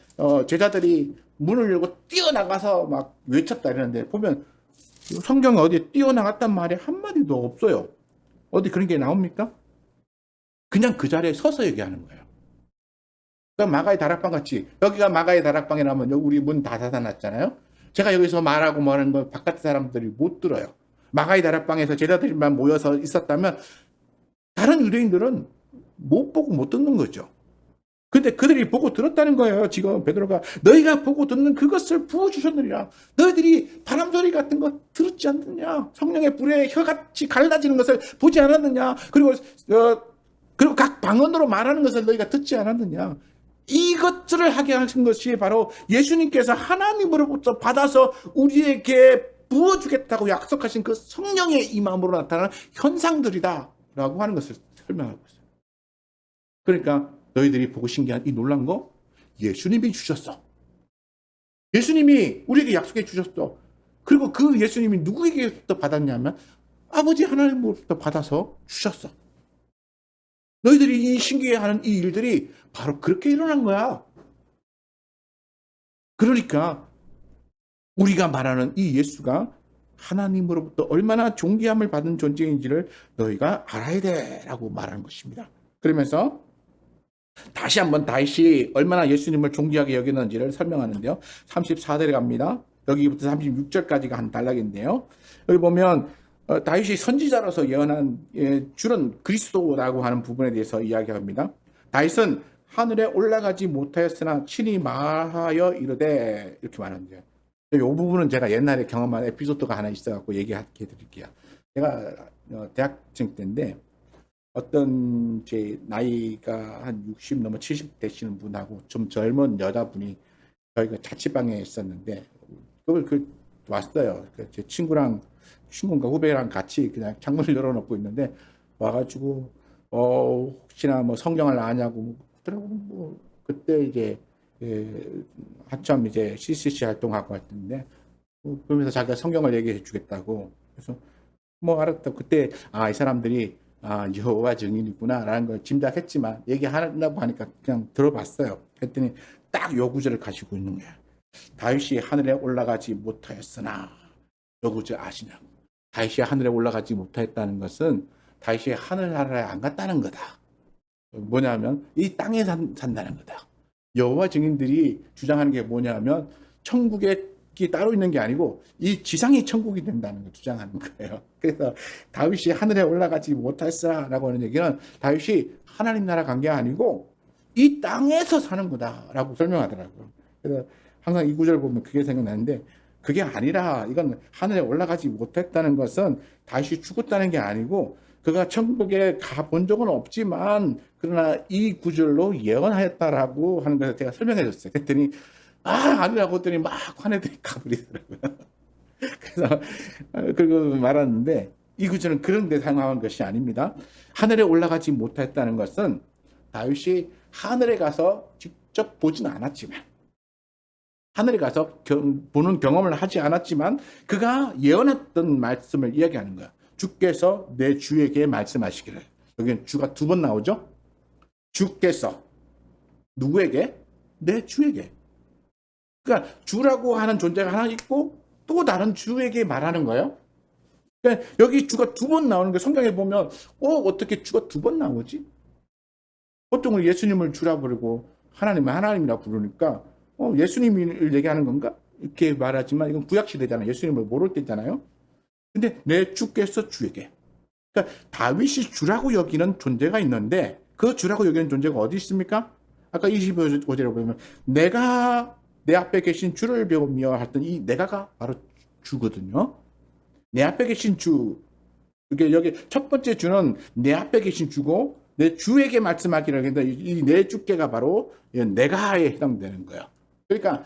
S1: 제자들이 문을 열고 뛰어나가서 막 외쳤다 이러는데 보면 성경에 어디에 뛰어나갔단 말이 한마디도 없어요. 어디 그런 게 나옵니까? 그냥 그 자리에 서서 얘기하는 거예요. 그러니까 마가의 다락방 같이 여기가 마가의 다락방이라면 여기 우리 문 다 닫아놨잖아요. 제가 여기서 말하고 뭐하는 걸 바깥 사람들이 못 들어요. 마가의 다락방에서 제자들만 모여서 있었다면 다른 유대인들은 못 보고 못 듣는 거죠. 근데 그들이 보고 들었다는 거예요. 지금 베드로가 너희가 보고 듣는 그것을 부어주셨느니라. 너희들이 바람소리 같은 거 들었지 않느냐. 성령의 불에 혀같이 갈라지는 것을 보지 않았느냐. 그리고 각 방언으로 말하는 것을 너희가 듣지 않았느냐. 이것들을 하게 하신 것이 바로 예수님께서 하나님으로부터 받아서 우리에게 부어주겠다고 약속하신 그 성령의 임함으로 나타나는 현상들이다 라고 하는 것을 설명하고 있어요. 그러니까 너희들이 보고 신기한 이 놀란 거 예수님이 주셨어. 예수님이 우리에게 약속해 주셨어. 그리고 그 예수님이 누구에게부터 받았냐면 아버지 하나님으로부터 받아서 주셨어. 너희들이 이 신기해하는 이 일들이 바로 그렇게 일어난 거야. 그러니까 우리가 말하는 이 예수가 하나님으로부터 얼마나 존귀함을 받은 존재인지를 너희가 알아야 돼라고 말하는 것입니다. 그러면서 다시 한번 다윗이 얼마나 예수님을 존귀하게 여기는지를 설명하는데요. 34절에 갑니다. 여기부터 36절까지가 한 단락인데요. 여기 보면 다윗이 선지자로서 예언한 주는 그리스도라고 하는 부분에 대해서 이야기합니다. 다윗은 하늘에 올라가지 못하였으나 친히 말하여 이르되 이렇게 말하는데요. 이 부분은 제가 옛날에 경험한 에피소드가 하나 있어갖고 얘기해 드릴게요. 제가 대학생 때인데 어떤 제 나이가 한 60 넘어 70 되시는 분하고 좀 젊은 여자분이 저희가 자취방에 있었는데 그걸 왔어요. 제 친구인가 후배랑 같이 그냥 창문을 열어놓고 있는데 와가지고 혹시나 뭐 성경을 아냐고 뭐 그때 이제 한참 이제 CCC 활동하고 할 텐데 그러면서 자기가 성경을 얘기해 주겠다고 그래서 뭐 알았다. 그때 이 사람들이 여호와 증인이구나라는 걸 짐작했지만 얘기하려고 하니까 그냥 들어봤어요. 그랬더니 딱 요 구절을 가지고 있는 거야. 다윗이 하늘에 올라가지 못하였으나 요 구절 아시냐고. 다윗이 하늘에 올라가지 못하였다는 것은 다윗이 하늘나라에 안 갔다는 거다. 뭐냐면 이 땅에 산다는 거다. 여호와 증인들이 주장하는 게 뭐냐면 천국에 따로 있는 게 아니고 이 지상이 천국이 된다는 걸 주장하는 거예요. 그래서 다윗이 하늘에 올라가지 못했으라라고 하는 얘기는 다윗이 하나님 나라 간 게 아니고 이 땅에서 사는 거다라고 설명하더라고요. 그래서 항상 이 구절 보면 그게 생각나는데 그게 아니라 이건 하늘에 올라가지 못했다는 것은 다윗이 죽었다는 게 아니고 그가 천국에 가본 적은 없지만 그러나 이 구절로 예언하였다라고 하는 것을 제가 설명해 줬어요. 그랬더니 아니라고 했더니 막 화내더니 가버리더라고요. 그래서 그리고 말았는데 이 구절은 그런 데 사용한 것이 아닙니다. 하늘에 올라가지 못했다는 것은 다윗이 하늘에 가서 직접 보진 않았지만 하늘에 가서 보는 경험을 하지 않았지만 그가 예언했던 말씀을 이야기하는 거야. 주께서 내 주에게 말씀하시기를. 여기는 주가 두 번 나오죠. 주께서 누구에게? 내 주에게. 그러니까 주라고 하는 존재가 하나 있고 또 다른 주에게 말하는 거예요. 그러니까 여기 주가 두 번 나오는 게 성경에 보면 어떻게 주가 두 번 나오지? 보통은 예수님을 주라 부르고 하나님을 하나님이라 부르니까 예수님을 얘기하는 건가? 이렇게 말하지만 이건 구약시대잖아요. 예수님을 모를 때잖아요. 근데 내 주께서 주에게. 그러니까 다윗이 주라고 여기는 존재가 있는데 그 주라고 여기는 존재가 어디 있습니까? 아까 25절에 보면 내가 내 앞에 계신 주를 배우며 했던 이 내가가 바로 주거든요. 내 앞에 계신 주. 여기 첫 번째 주는 내 앞에 계신 주고 내 주에게 말씀하기를 했는데 이 내 주께가 바로 내가에 해당되는 거예요. 그러니까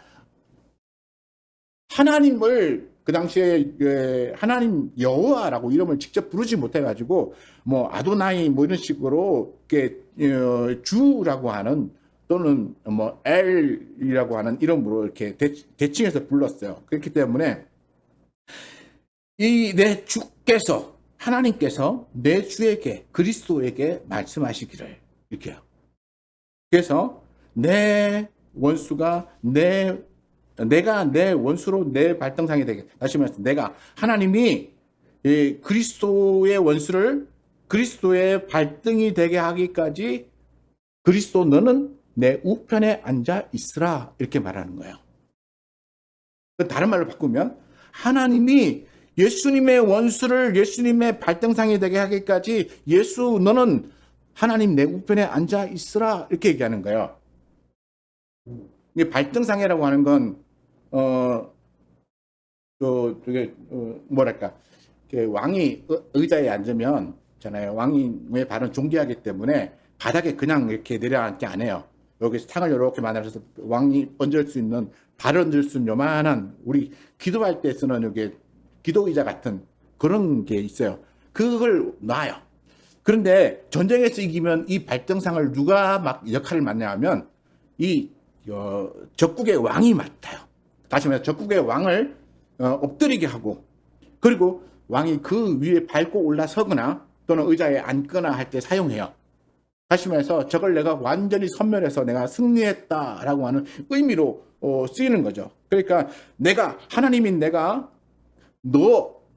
S1: 하나님을 그 당시에 하나님 여호와라고 이름을 직접 부르지 못해가지고 뭐 아도나이 뭐 이런 식으로 이렇게 주라고 하는 또는 뭐 엘이라고 하는 이름으로 이렇게 대칭해서 불렀어요. 그렇기 때문에 이 내 주께서 하나님께서 내 주에게 그리스도에게 말씀하시기를 이렇게요. 그래서 내 원수가 내가 내 원수로 내 발등상이 되게, 다시 말해서 내가 하나님이 그리스도의 원수를 그리스도의 발등이 되게 하기까지 그리스도 너는 내 우편에 앉아 있으라 이렇게 말하는 거예요. 다른 말로 바꾸면 하나님이 예수님의 원수를 예수님의 발등상이 되게 하기까지 예수 너는 하나님 내 우편에 앉아 있으라 이렇게 얘기하는 거예요. 이 발등상이라고 하는 건 뭐랄까, 왕이 의자에 앉으면 있잖아요. 왕의 발은 존귀하기 때문에 바닥에 그냥 이렇게 내려앉지 안 해요. 여기서 상을 이렇게 만들어서 왕이 얹을 수 있는, 발 얹을 수 있는 요만한, 우리 기도할 때 쓰는 여기 기도 의자 같은 그런 게 있어요. 그걸 놔요. 그런데 전쟁에서 이기면 이 발등상을 누가 막 역할을 맡냐면 이 적국의 왕이 맡아요. 다시 말해서 적국의 왕을 엎드리게 하고, 그리고 왕이 그 위에 밟고 올라서거나 또는 의자에 앉거나 할 때 사용해요. 다시 말해서 저걸 내가 완전히 선멸해서 내가 승리했다라고 하는 의미로 쓰이는 거죠. 그러니까 하나님인 내가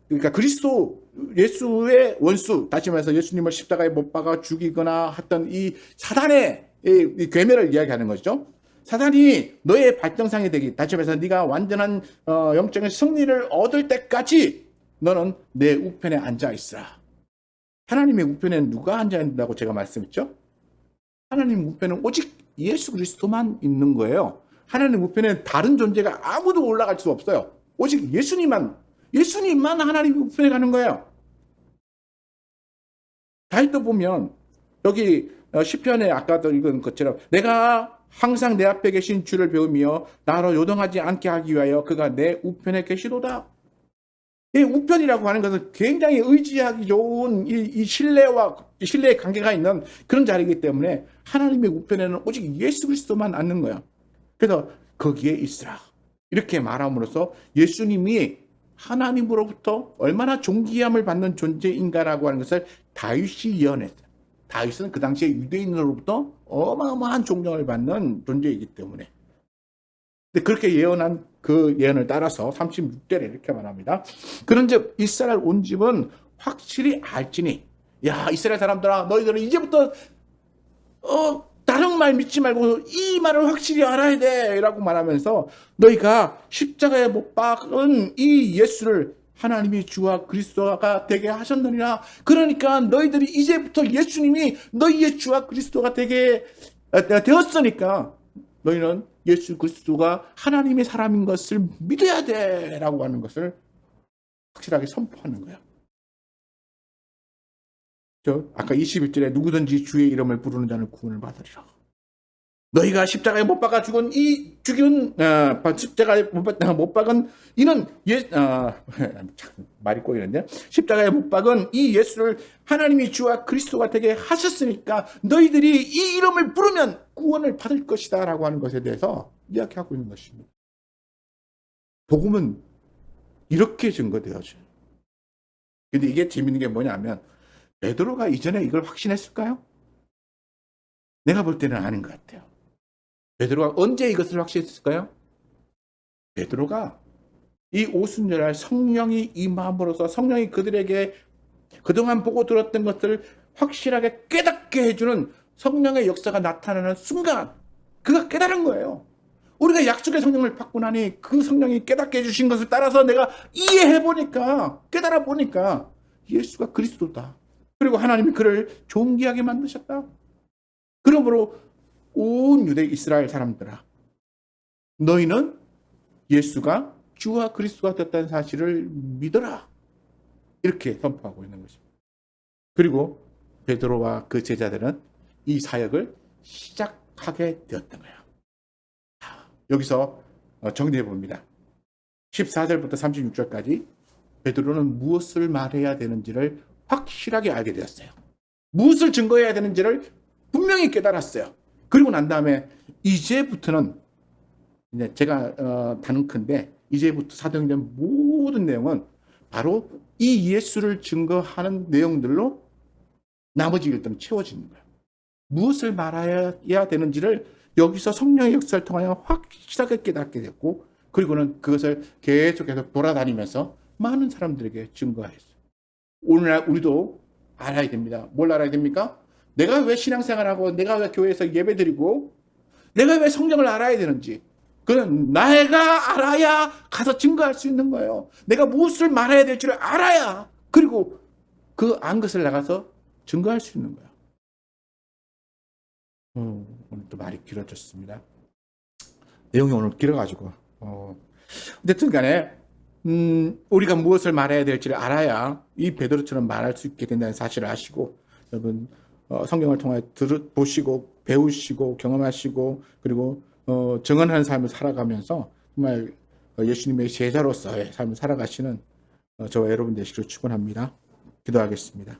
S1: 그러니까 그리스도 예수의 원수, 다시 말해서 예수님을 십자가에 못 박아 죽이거나 했던 이 사단의 이 괴멸을 이야기하는 거죠. 사단이 너의 발등상이 되기, 다시 말해서 네가 완전한 영적인 승리를 얻을 때까지 너는 내 우편에 앉아 있으라. 하나님의 우편에는 누가 앉아 있는다고 제가 말씀했죠? 하나님 우편은 오직 예수 그리스도만 있는 거예요. 하나님 우편에는 다른 존재가 아무도 올라갈 수 없어요. 오직 예수님만 하나님 우편에 가는 거예요. 다윗도 보면 여기 시편에 아까도 읽은 것처럼 내가 항상 내 앞에 계신 주를 배우며 나로 요동하지 않게 하기 위하여 그가 내 우편에 계시도다. 이 우편이라고 하는 것은 굉장히 의지하기 좋은 이 신뢰의 관계가 있는 그런 자리이기 때문에 하나님의 우편에는 오직 예수 그리스도만 앉는 거예요. 그래서 거기에 있으라 이렇게 말함으로써 예수님이 하나님으로부터 얼마나 존귀함을 받는 존재인가라고 하는 것을 다윗이 예언했어요. 다윗은 그 당시에 유대인으로부터 어마어마한 존경을 받는 존재이기 때문에. 근데 그렇게 예언한 그 예언을 따라서 36절에 이렇게 말합니다. 그런즉 이스라엘 온 집은 확실히 알지니, 야 이스라엘 사람들아, 너희들은 이제부터 다른 말 믿지 말고 이 말을 확실히 알아야 돼 라고 말하면서 너희가 십자가에 못 박은 이 예수를 하나님이 주와 그리스도가 되게 하셨느니라. 그러니까 너희들이 이제부터 예수님이 너희의 주와 그리스도가 되게 되었으니까 너희는 예수 그리스도가 하나님의 사람인 것을 믿어야 돼 라고 하는 것을 확실하게 선포하는 거예요. 아까 21절에 누구든지 주의 이름을 부르는 자는 구원을 받으리라. 너희가 십자가에 못 박아 죽은 십자가에 못 박은 이는 말이 꼬이는데, 십자가에 못 박은 이 예수를 하나님이 주와 그리스도가 되게 하셨으니까 너희들이 이 이름을 부르면 구원을 받을 것이다 라고 하는 것에 대해서 이야기하고 있는 것입니다. 복음은 이렇게 증거되어져요. 근데 이게 재밌는 게 뭐냐면 베드로가 이전에 이걸 확신했을까요? 내가 볼 때는 아닌 것 같아요. 베드로가 언제 이것을 확신했을까요? 베드로가 이 오순절날 성령이 임함으로써 성령이 그들에게 그동안 보고 들었던 것을 확실하게 깨닫게 해주는 성령의 역사가 나타나는 순간 그가 깨달은 거예요. 우리가 약속의 성령을 받고 나니 그 성령이 깨닫게 해주신 것을 따라서 내가 이해해보니까, 깨달아보니까 예수가 그리스도다. 그리고 하나님이 그를 존귀하게 만드셨다. 그러므로 온 유대 이스라엘 사람들아, 너희는 예수가 주와 그리스도가 됐다는 사실을 믿어라. 이렇게 선포하고 있는 것입니다. 그리고 베드로와 그 제자들은 이 사역을 시작하게 되었던 거예요. 여기서 정리해 봅니다. 14절부터 36절까지 베드로는 무엇을 말해야 되는지를 확실하게 알게 되었어요. 무엇을 증거해야 되는지를 분명히 깨달았어요. 그리고 난 다음에 이제부터는 이제 제가 단언컨대 이제부터 사도행전 모든 내용은 바로 이 예수를 증거하는 내용들로 나머지 일들은 채워지는 거예요. 무엇을 말해야 되는지를 여기서 성령의 역사를 통하여 확실하게 깨닫게 됐고, 그리고는 그것을 계속해서 돌아다니면서 많은 사람들에게 증거했어요. 오늘날 우리도 알아야 됩니다. 뭘 알아야 됩니까? 내가 왜 신앙생활하고 내가 왜 교회에서 예배드리고 내가 왜 성경을 알아야 되는지, 그건 내가 알아야 가서 증거할 수 있는 거예요. 내가 무엇을 말해야 될지를 알아야, 그리고 그 안 것을 나가서 증거할 수 있는 거예요. 오늘 또 말이 길어졌습니다. 내용이 오늘 길어가지고. 어쨌든 간에, 우리가 무엇을 말해야 될지를 알아야 이 베드로처럼 말할 수 있게 된다는 사실을 아시고, 여러분, 성경을 통해 보시고, 배우시고, 경험하시고, 그리고, 정언하는 삶을 살아가면서 정말 예수님의 제자로서의 삶을 살아가시는 저와 여러분 되시기를 축원합니다. 기도하겠습니다.